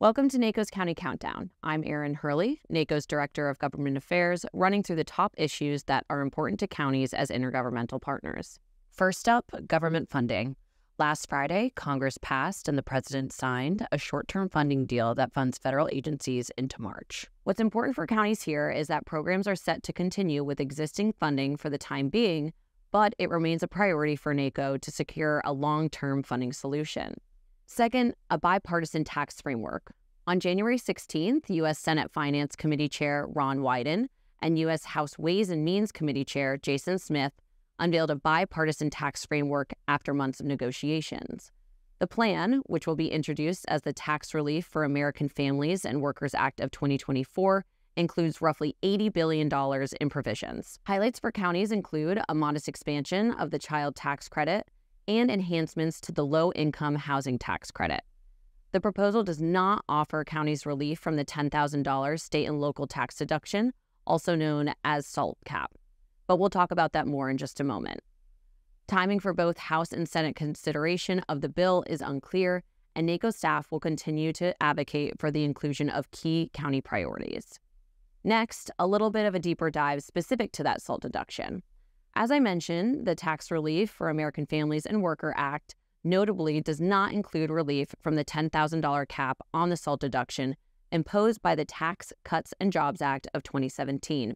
Welcome to NACo's County Countdown. I'm Erin Hurley, NACo's Director of Government Affairs, running through the top issues that are important to counties as intergovernmental partners. First up, government funding. Last Friday, Congress passed and the President signed a short-term funding deal that funds federal agencies into March. What's important for counties here is that programs are set to continue with existing funding for the time being, but it remains a priority for NACo to secure a long-term funding solution. Second, a bipartisan tax framework. On January 16th, U.S. Senate Finance Committee Chair Ron Wyden and U.S. House Ways and Means Committee Chair Jason Smith unveiled a bipartisan tax framework after months of negotiations. The plan, which will be introduced as the Tax Relief for American Families and Workers Act of 2024, includes roughly $80 billion in provisions. Highlights for counties include a modest expansion of the child tax credit and enhancements to the low-income housing tax credit. The proposal does not offer counties relief from the $10,000 state and local tax deduction, also known as SALT cap. But we'll talk about that more in just a moment. Timing for both House and Senate consideration of the bill is unclear, and NACo staff will continue to advocate for the inclusion of key county priorities. Next, a little bit of a deeper dive specific to that SALT deduction. As I mentioned, the Tax Relief for American Families and Worker Act notably does not include relief from the $10,000 cap on the SALT deduction imposed by the Tax Cuts and Jobs Act of 2017.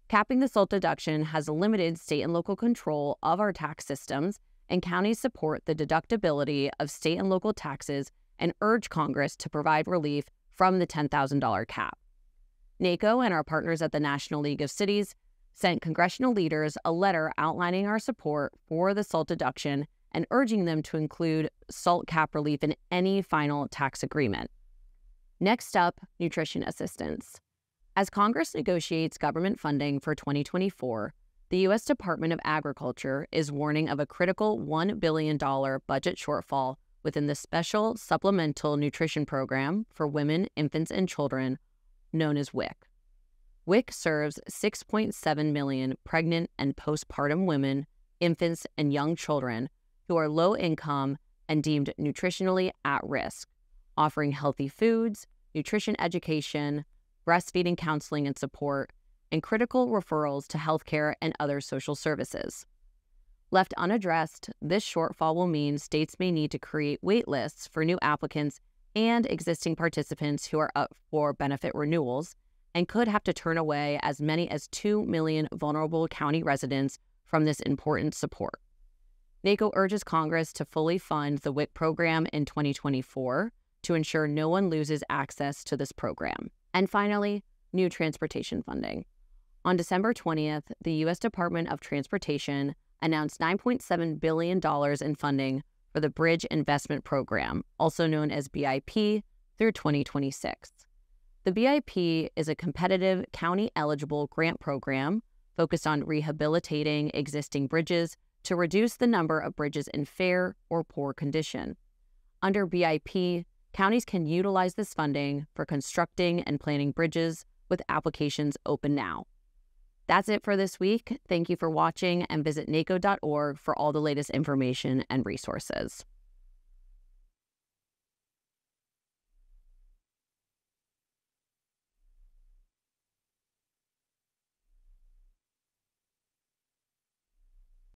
Capping the SALT deduction has limited state and local control of our tax systems, and counties support the deductibility of state and local taxes and urge Congress to provide relief from the $10,000 cap. NACo and our partners at the National League of Cities sent congressional leaders a letter outlining our support for the SALT deduction and urging them to include SALT cap relief in any final tax agreement. Next up, nutrition assistance. As Congress negotiates government funding for 2024, the U.S. Department of Agriculture is warning of a critical $1 billion budget shortfall within the Special Supplemental Nutrition Program for Women, Infants, and Children, known as WIC. WIC serves 6.7 million pregnant and postpartum women, infants, and young children who are low income and deemed nutritionally at risk, offering healthy foods, nutrition education, breastfeeding counseling and support, and critical referrals to healthcare and other social services. Left unaddressed, this shortfall will mean states may need to create wait lists for new applicants and existing participants who are up for benefit renewals, and could have to turn away as many as 2 million vulnerable county residents from this important support. NACo urges Congress to fully fund the WIC program in 2024 to ensure no one loses access to this program. And finally, new transportation funding. On December 20th, the U.S. Department of Transportation announced $9.7 billion in funding for the Bridge Investment Program, also known as BIP, through 2026. The BIP is a competitive county-eligible grant program focused on rehabilitating existing bridges to reduce the number of bridges in fair or poor condition. Under BIP, counties can utilize this funding for constructing and planning bridges with applications open now. That's it for this week. Thank you for watching, and visit naco.org for all the latest information and resources.